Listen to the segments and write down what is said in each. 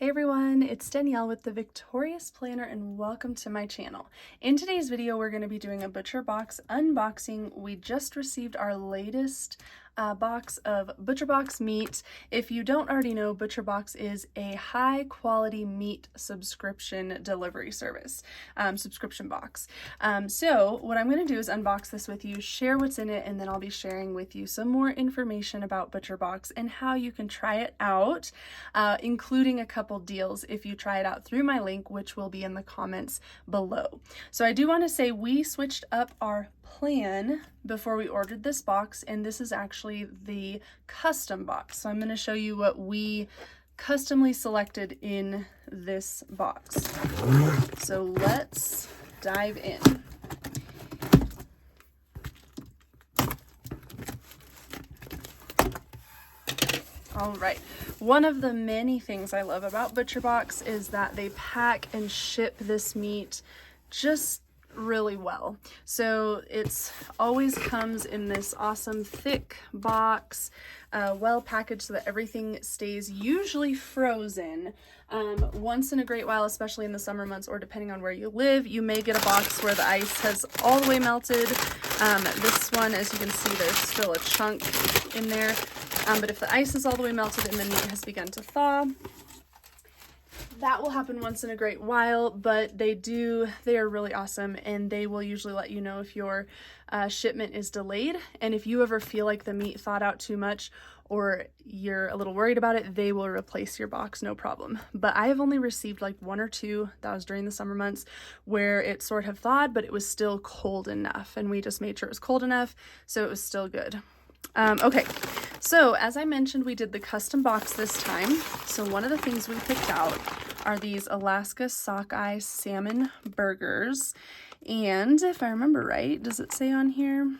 Hey everyone, it's Danielle with the Victorious Planner and welcome to my channel. In today's video, we're going to be doing a butcherbox unboxing. We just received our latest box of butcherbox meat. If you don't already know, butcherbox is a high quality meat subscription delivery service, subscription box. So what I'm going to do is unbox this with you, share what's in it, and then I'll be sharing with you some more information about butcherbox and how you can try it out, including a couple deals if you try it out through my link, which will be in the comments below. So I do want to say we switched up our plan before we ordered this box, and this is actually the custom box. So I'm going to show you what we customly selected in this box. So let's dive in. All right, one of the many things I love about butcherbox is that they pack and ship this meat just really well. So it's always comes in this awesome thick box, well packaged so that everything stays usually frozen. Once in a great while, especially in the summer months or depending on where you live, you may get a box where the ice has all the way melted. This one, as you can see, there's still a chunk in there. But if the ice is all the way melted and the meat has begun to thaw, that will happen once in a great while, but they are really awesome, and they will usually let you know if your shipment is delayed. And if you ever feel like the meat thawed out too much or you're a little worried about it, they will replace your box, no problem. But I have only received like one or two, that was during the summer months, where it sort of thawed, but it was still cold enough, and we just made sure it was cold enough, so it was still good. Okay, so as I mentioned, we did the custom box this time. So one of the things we picked out are these Alaska Sockeye salmon burgers. And if I remember right, does it say on here?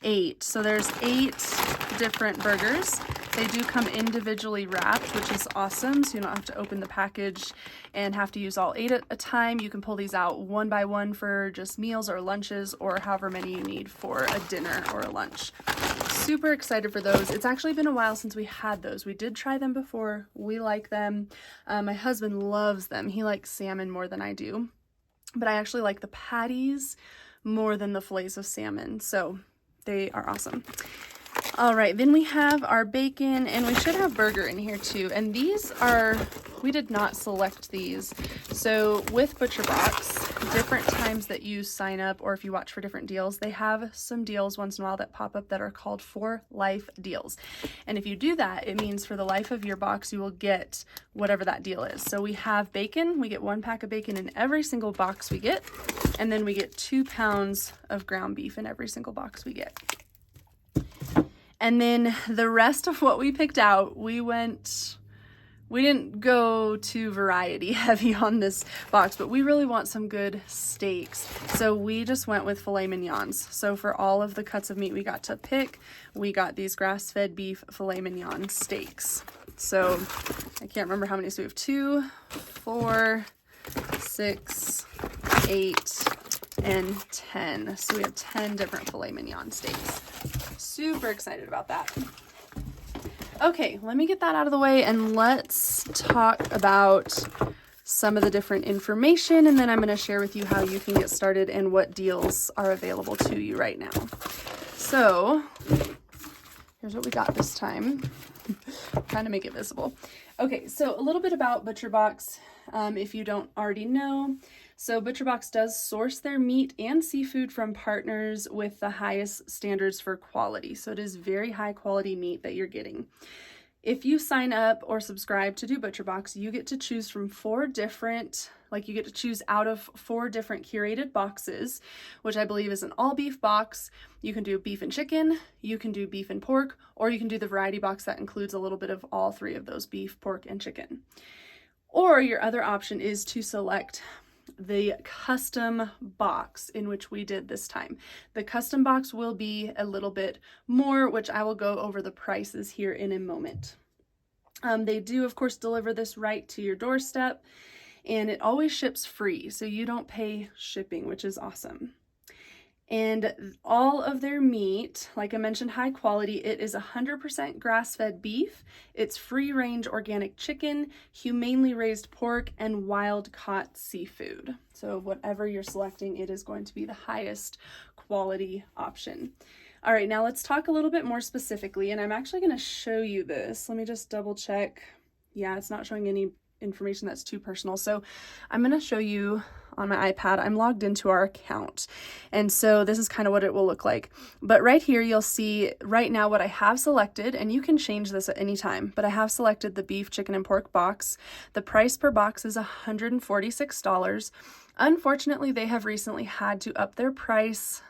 8. So there's 8 different burgers. They do come individually wrapped, which is awesome, so you don't have to open the package and have to use all 8 at a time. You can pull these out one by one for just meals or lunches, or however many you need for a dinner or a lunch. Super excited for those. It's actually been a while since we had those. We did try them before. We like them. My husband loves them. He likes salmon more than I do, but I actually like the patties more than the fillets of salmon, so they are awesome. All right, then we have our bacon, and we should have burger in here too. And these are, we did not select these. So with butcherbox, different times that you sign up or if you watch for different deals, they have some deals once in a while that pop up that are called for life deals. And if you do that, it means for the life of your box, you will get whatever that deal is. So we have bacon. We get 1 pack of bacon in every single box we get. And then we get 2 pounds of ground beef in every single box we get. And then the rest of what we picked out, we didn't go too variety heavy on this box, but we really want some good steaks. So we just went with filet mignons. So for all of the cuts of meat we got to pick, we got these grass-fed beef filet mignon steaks. So I can't remember how many, so we have 2, 4, 6, 8, and 10. So we have 10 different filet mignon steaks. Super excited about that. Okay, let me get that out of the way and let's talk about some of the different information, and then I'm going to share with you how you can get started and what deals are available to you right now. So here's what we got this time. I'm trying to make it visible. Okay, so a little bit about butcherbox, if you don't already know. So butcherbox does source their meat and seafood from partners with the highest standards for quality. So it is very high quality meat that you're getting. If you sign up or subscribe to do butcherbox, you get to choose from 4 different, you get to choose out of 4 different curated boxes, which I believe is an all beef box. You can do beef and chicken, you can do beef and pork, or you can do the variety box that includes a little bit of all 3 of those: beef, pork, and chicken. Or your other option is to select the custom box, in which we did this time. The custom box will be a little bit more, which I will go over the prices here in a moment. They do, of course, deliver this right to your doorstep, and it always ships free, so you don't pay shipping, which is awesome. And all of their meat, like I mentioned, high quality. It is 100% grass-fed beef. It's free-range organic chicken, humanely raised pork, and wild-caught seafood. So whatever you're selecting, it is going to be the highest quality option. All right, now let's talk a little bit more specifically, and I'm actually going to show you this. Let me just double check. Yeah, it's not showing any information that's too personal. So I'm going to show you on my iPad. I'm logged into our account. And so this is kind of what it will look like. But right here, you'll see right now what I have selected, and you can change this at any time, but I have selected the beef, chicken, and pork box. The price per box is $146. Unfortunately, they have recently had to up their price.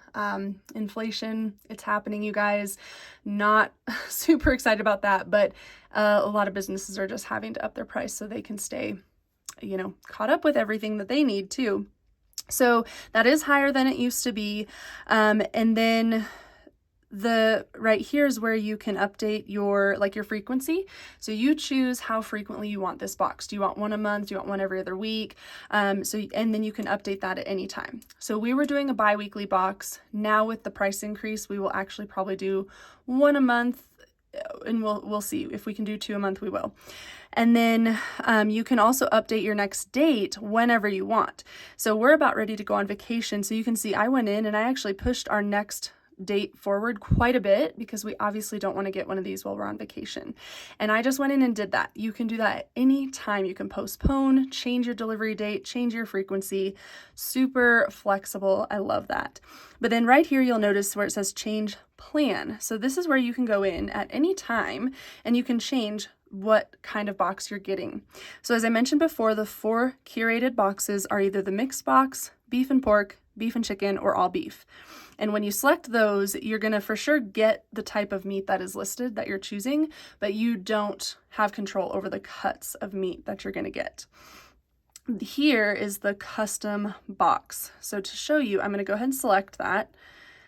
Inflation, it's happening, you guys. Not super excited about that, but a lot of businesses are just having to up their price so they can stay, you know, caught up with everything that they need too. So that is higher than it used to be. And then the right here is where you can update your frequency. So you choose how frequently you want this box. Do you want one a month? Do you want one every other week? And then you can update that at any time. So we were doing a bi-weekly box. Now with the price increase, we will actually probably do one a month, and we'll see if we can do 2 a month, we will. And then you can also update your next date whenever you want. So we're about ready to go on vacation. So you can see I went in and I actually pushed our next date forward quite a bit because we obviously don't want to get one of these while we're on vacation. And I just went in and did that. You can do that at any time. You can postpone, change your delivery date, change your frequency. Super flexible. I love that. But then right here, you'll notice where it says change plan. So this is where you can go in at any time and you can change what kind of box you're getting. So as I mentioned before, the 4 curated boxes are either the mixed box, beef and pork, beef and chicken, or all beef. And when you select those, you're going to for sure get the type of meat that is listed that you're choosing, but you don't have control over the cuts of meat that you're going to get. Here is the custom box. So to show you, I'm going to go ahead and select that,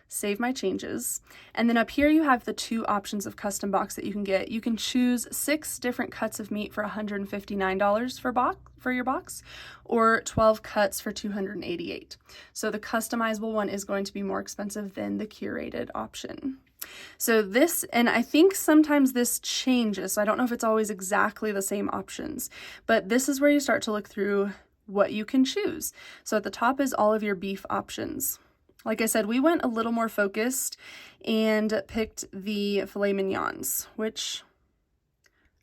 save my changes. And then up here you have the 2 options of custom box that you can get. You can choose 6 different cuts of meat for $159 for your box, or 12 cuts for $288. So the customizable one is going to be more expensive than the curated option. So this, and I think sometimes this changes, so I don't know if it's always exactly the same options, but this is where you start to look through what you can choose. So at the top is all of your beef options. Like I said, we went a little more focused and picked the filet mignons, which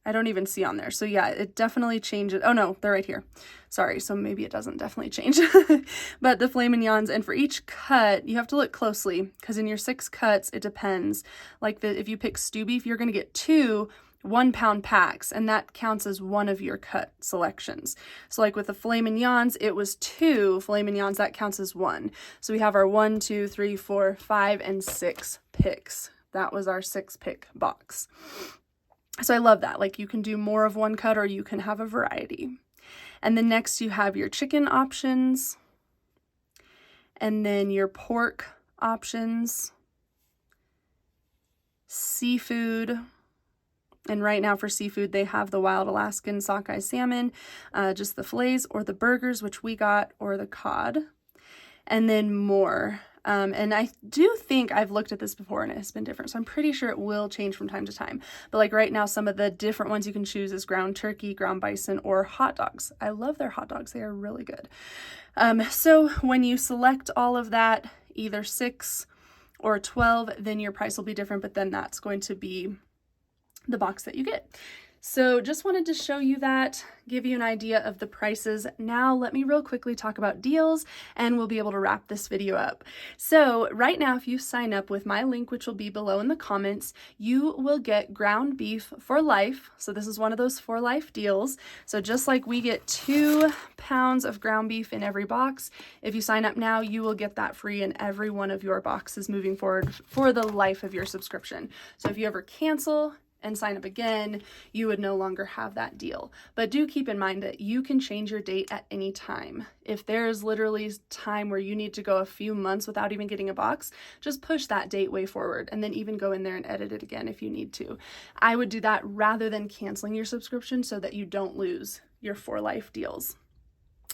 I don't even see on there. So yeah, it definitely changes. Oh no, they're right here. Sorry, so maybe it doesn't definitely change. But the filet mignons, and for each cut, you have to look closely because in your 6 cuts, it depends. Like if you pick stew beef, you're going to get 2 1-pound packs, and that counts as one of your cut selections. So like with the filet mignons, it was 2 filet mignons, that counts as 1. So we have our 1, 2, 3, 4, 5, and 6 picks. That was our 6-pick box. So I love that. Like you can do more of one cut or you can have a variety. And then next you have your chicken options, and then your pork options, seafood. And right now for seafood, they have the wild Alaskan sockeye salmon, just the fillets or the burgers, which we got, or the cod, and then more. And I do think I've looked at this before and it has been different. So I'm pretty sure it will change from time to time. But like right now, some of the different ones you can choose is ground turkey, ground bison, or hot dogs. I love their hot dogs. They are really good. So when you select all of that, either 6 or 12, then your price will be different, but then that's going to be the box that you get. So just wanted to show you that, give you an idea of the prices. Now let me real quickly talk about deals and we'll be able to wrap this video up. So right now, if you sign up with my link, which will be below in the comments, you will get ground beef for life. So this is one of those for life deals. So just like we get 2 pounds of ground beef in every box, if you sign up now, you will get that free in every one of your boxes moving forward for the life of your subscription. So if you ever cancel and sign up again, you would no longer have that deal. But do keep in mind that you can change your date at any time. If there's literally time where you need to go a few months without even getting a box, just push that date way forward and then even go in there and edit it again if you need to. I would do that rather than canceling your subscription so that you don't lose your for life deals.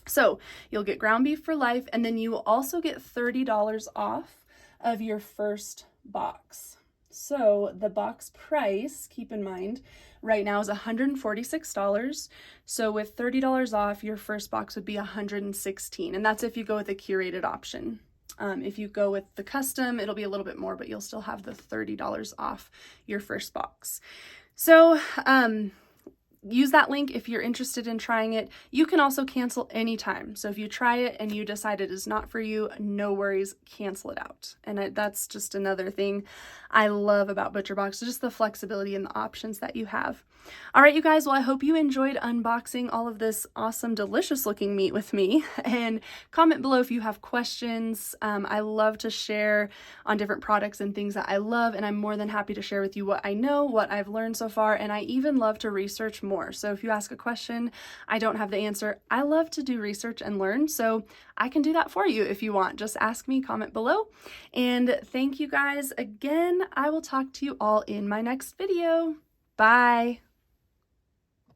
So you'll get ground beef for life, and then you will also get $30 off of your first box. So the box price, keep in mind, right now is $146. So with $30 off, your first box would be $116, and that's if you go with a curated option. If you go with the custom, it'll be a little bit more, but you'll still have the $30 off your first box. So use that link if you're interested in trying it. You can also cancel anytime. So if you try it and you decide it is not for you, no worries, cancel it out. And that's just another thing I love about ButcherBox, just the flexibility and the options that you have. All right, you guys, well, I hope you enjoyed unboxing all of this awesome, delicious looking meat with me, and comment below if you have questions. I love to share on different products and things that I love, and I'm more than happy to share with you what I know, what I've learned so far, and I even love to research more. So if you ask a question, I don't have the answer, I love to do research and learn, so I can do that for you if you want. Just ask me, comment below, and thank you guys again. I will talk to you all in my next video. Bye.